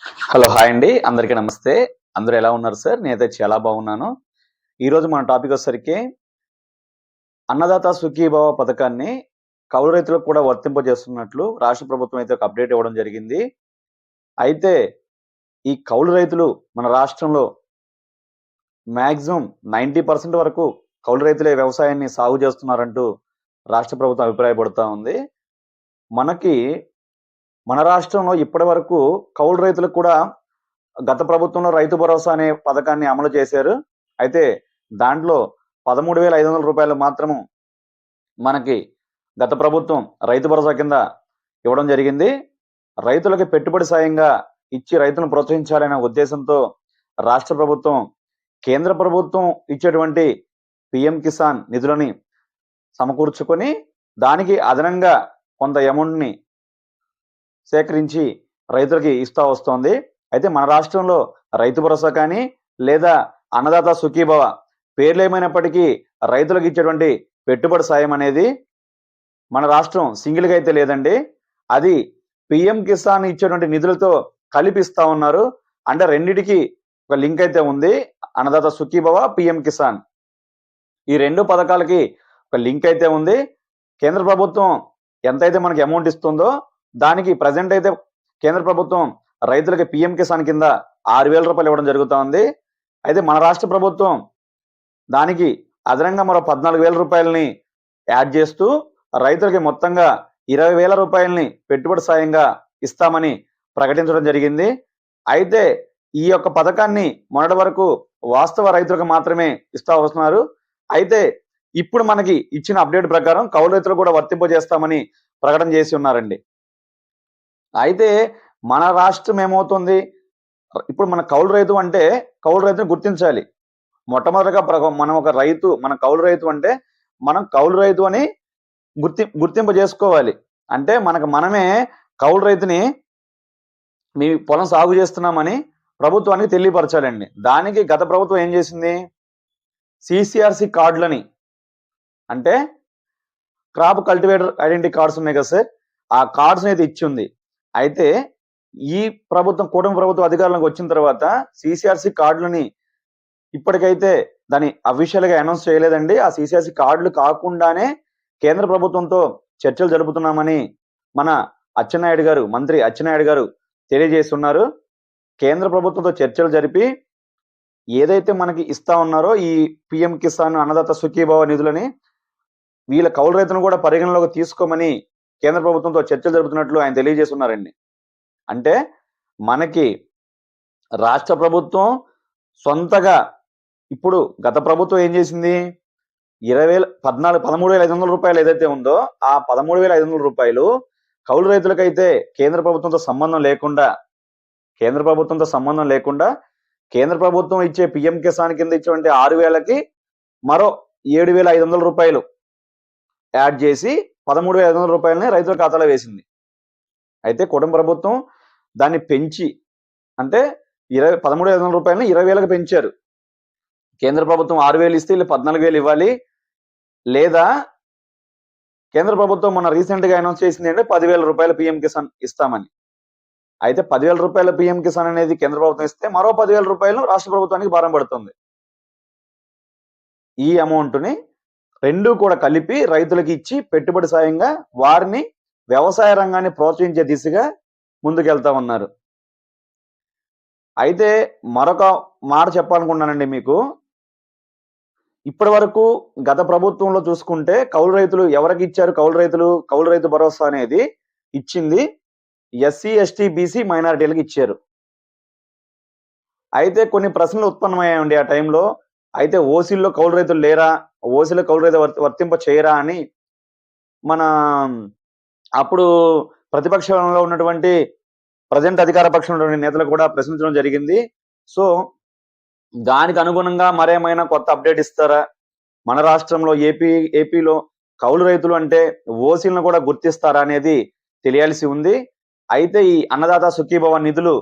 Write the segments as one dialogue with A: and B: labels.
A: Hello hi అండి, అందరికీ నమస్తే. అందరూ ఎలా ఉన్నారు సార్? నేనైతే చాలా బాగున్నాను. ఈరోజు మన టాపిక్ వచ్చేసరికి అన్నదాత సుఖీభవ పథకాన్ని కౌలు రైతులకు కూడా వర్తింపజేస్తున్నట్లు రాష్ట్ర ప్రభుత్వం అయితే ఒక అప్డేట్ ఇవ్వడం జరిగింది. అయితే ఈ కౌలు రైతులు మన రాష్ట్రంలో మాక్సిమం 90% వరకు కౌలు రైతులే వ్యవసాయాన్ని సాగు చేస్తున్నారంటూ రాష్ట్ర ప్రభుత్వం అభిప్రాయపడుతూ ఉంది. మన రాష్ట్రంలో ఇప్పటి వరకు కౌలు రైతులకు కూడా గత ప్రభుత్వంలో రైతు భరోసా అనే పథకాన్ని అమలు చేశారు. అయితే దాంట్లో 13,500 రూపాయలు మాత్రము మనకి గత ప్రభుత్వం రైతు భరోసా కింద ఇవ్వడం జరిగింది. రైతులకి పెట్టుబడి సాయంగా ఇచ్చి రైతులను ప్రోత్సహించాలనే ఉద్దేశంతో రాష్ట్ర ప్రభుత్వం కేంద్ర ప్రభుత్వం ఇచ్చేటువంటి పీఎం కిసాన్ నిధులని సమకూర్చుకొని దానికి అదనంగా కొంత అమౌంట్‌ని సేకరించి రైతులకి ఇస్తా వస్తోంది. అయితే మన రాష్ట్రంలో రైతు భరోసా కానీ లేదా అన్నదాత సుఖీభవ పేర్లేమైనప్పటికీ రైతులకు ఇచ్చేటువంటి పెట్టుబడి సాయం అనేది మన రాష్ట్రం సింగిల్గా అయితే లేదండి. అది పిఎం కిసాన్ ఇచ్చేటువంటి నిధులతో కలిపిస్తా ఉన్నారు. అంటే రెండిటికి ఒక లింక్ అయితే ఉంది. అన్నదాత సుఖీభవ, పిఎం కిసాన్ ఈ రెండు పథకాలకి ఒక లింక్ అయితే ఉంది. కేంద్ర ప్రభుత్వం ఎంతైతే మనకి అమౌంట్ ఇస్తుందో దానికి ప్రజెంట్ అయితే కేంద్ర ప్రభుత్వం రైతులకి పిఎం కిసాన్ కింద 6,000 రూపాయలు ఇవ్వడం జరుగుతూ ఉంది. అయితే మన రాష్ట్ర ప్రభుత్వం దానికి అదనంగా మరో 14,000 రూపాయలని యాడ్ చేస్తూ రైతులకి మొత్తంగా 20,000 రూపాయలని పెట్టుబడి సాయంగా ఇస్తామని ప్రకటించడం జరిగింది. అయితే ఈ యొక్క పథకాన్ని మొన్నటి వరకు వాస్తవ రైతులకు మాత్రమే ఇస్తా వస్తున్నారు. అయితే ఇప్పుడు మనకి ఇచ్చిన అప్డేట్ ప్రకారం కౌలు రైతులు కూడా వర్తింపజేస్తామని ప్రకటన చేసి ఉన్నారండి. అయితే మన రాష్ట్రం ఏమవుతుంది, ఇప్పుడు మన కౌలు రైతు అంటే కౌలు రైతుని గుర్తించాలి. మొట్టమొదటిగా మన కౌలు రైతు అంటే మనం కౌలు రైతు అని గుర్తింపు చేసుకోవాలి. అంటే మనమే కౌలు రైతుని మీ పొలం సాగు చేస్తున్నామని ప్రభుత్వానికి తెలియపరచాలండి. దానికి గత ప్రభుత్వం ఏం చేసింది, సిసిఆర్సి కార్డులని అంటే క్రాప్ కల్టివేటర్ ఐడెంటిటీ కార్డ్స్ ఉన్నాయి కదా సార్, ఆ కార్డ్స్ అయితే ఇచ్చింది. అయితే ఈ ప్రభుత్వం కూటమి ప్రభుత్వం అధికారంలోకి వచ్చిన తర్వాత సిసిఆర్సి కార్డులని ఇప్పటికైతే దాన్ని అఫీషియల్ గా అనౌన్స్ చేయలేదండి. ఆ సిసిఆర్సి కార్డులు కాకుండానే కేంద్ర ప్రభుత్వంతో చర్చలు జరుపుతున్నామని మన మంత్రి అచ్చెన్నాయుడు గారు తెలియజేస్తున్నారు. కేంద్ర ప్రభుత్వంతో చర్చలు జరిపి ఏదైతే మనకి ఇస్తా ఉన్నారో ఈ పిఎం కిసాన్ అన్నదాత సుఖీభవ నిధులని వీళ్ళ కౌలు రైతులను కూడా పరిగణలోకి తీసుకోమని కేంద్ర ప్రభుత్వంతో చర్చలు జరుపుతున్నట్లు ఆయన తెలియజేస్తున్నారండి. అంటే మనకి రాష్ట్ర ప్రభుత్వం సొంతగా ఇప్పుడు గత ప్రభుత్వం ఏం చేసింది, 13,500 రూపాయలు ఏదైతే ఉందో ఆ 13,500 రూపాయలు కౌలు రైతులకైతే కేంద్ర ప్రభుత్వంతో సంబంధం లేకుండా కేంద్ర ప్రభుత్వం ఇచ్చే పిఎం కిసాన్ కింద ఇచ్చేటువంటి 6,000కి మరో 7,500 రూపాయలు యాడ్ చేసి 13,500 రూపాయలని రైతుల ఖాతాలో వేసింది. అయితే కుటుంబ ప్రభుత్వం దాన్ని పెంచి అంటే 13,500 రూపాయలని 20,000కి పెంచారు. కేంద్ర ప్రభుత్వం 6,000 ఇస్తే వీళ్ళు 14,000 ఇవ్వాలి. లేదా కేంద్ర ప్రభుత్వం మొన్న రీసెంట్ గా అనౌన్స్ చేసింది అంటే 10,000 రూపాయల పిఎం కిసాన్ ఇస్తామని. అయితే 10,000 రూపాయల పిఎం కిసాన్ అనేది కేంద్ర ప్రభుత్వం ఇస్తే మరో 10,000 రూపాయలు రాష్ట్ర ప్రభుత్వానికి భారం పడుతుంది. ఈ అమౌంట్ని రెండు కూడా కలిపి రైతులకు ఇచ్చి పెట్టుబడి సాయంగా వారిని వ్యవసాయ రంగాన్ని ప్రోత్సహించే దిశగా ముందుకెళ్తా ఉన్నారు. అయితే మరొక మాట చెప్పాలనుకున్నానండి మీకు. ఇప్పటి వరకు గత ప్రభుత్వంలో చూసుకుంటే కౌలు రైతులు ఎవరికి ఇచ్చారు, కౌలు రైతు భరోసా అనేది ఇచ్చింది ఎస్సీ, ఎస్టీ, బీసీ, మైనారిటీలకు ఇచ్చారు. అయితే కొన్ని ప్రశ్నలు ఉత్పన్నమయ్యాయండి ఆ టైంలో. అయితే ఓసీల్లో కౌలు రైతులు లేరా, ఓసీలో కౌలు రైతు వర్తింప చేయరా అని మన అప్పుడు ప్రతిపక్షంలో ఉన్నటువంటి ప్రజెంట్ అధికార పక్షంలో నేతలు కూడా ప్రశ్నించడం జరిగింది. సో దానికి అనుగుణంగా మరేమైనా కొత్త అప్డేట్ ఇస్తారా, మన రాష్ట్రంలో ఏపీలో కౌలు రైతులు అంటే ఓసీలను కూడా గుర్తిస్తారా అనేది తెలియాల్సి ఉంది. అయితే ఈ అన్నదాత సుఖీభవ నిధులు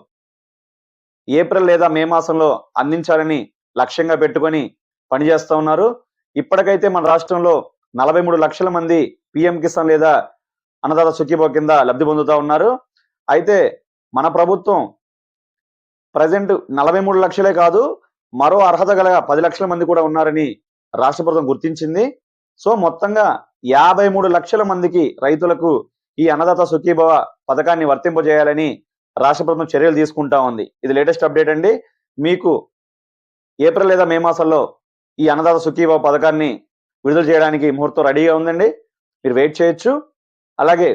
A: ఏప్రిల్ లేదా మే మాసంలో అందించాలని లక్ష్యంగా పెట్టుకొని పనిచేస్తా ఉన్నారు. ఇప్పటికైతే మన రాష్ట్రంలో 43 లక్షల మంది పిఎం కిసాన్ లేదా అన్నదాత సుఖీభవ కింద లబ్ధి పొందుతా ఉన్నారు. అయితే మన ప్రభుత్వం ప్రజెంట్ 43 లక్షలే కాదు, మరో అర్హత గల 10 లక్షల మంది కూడా ఉన్నారని రాష్ట్ర ప్రభుత్వం గుర్తించింది. సో మొత్తంగా 53 లక్షల మందికి రైతులకు ఈ అన్నదాత సుఖీభవ పథకాన్ని వర్తింపజేయాలని రాష్ట్ర ప్రభుత్వం చర్యలు తీసుకుంటా ఉంది. ఇది లేటెస్ట్ అప్డేట్ అండి. మీకు ఏప్రిల్ లేదా మే మాసంలో ఈ అన్నదాత సుఖీభవ పథకాన్ని విడుదల చేయడానికి ముహూర్తం రెడీగా ఉందండి. మీరు వెయిట్ చేయొచ్చు. అలాగే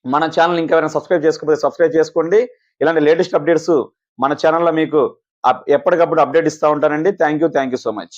A: మన ఛానల్ ఇంకెవరైనా సబ్స్క్రైబ్ చేసుకోకపోతే సబ్స్క్రైబ్ చేసుకోండి. ఇలాంటి లేటెస్ట్ అప్డేట్స్ మన ఛానల్లో మీకు ఎప్పటికప్పుడు అప్డేట్ ఇస్తూ ఉంటానండి. Thank you so much.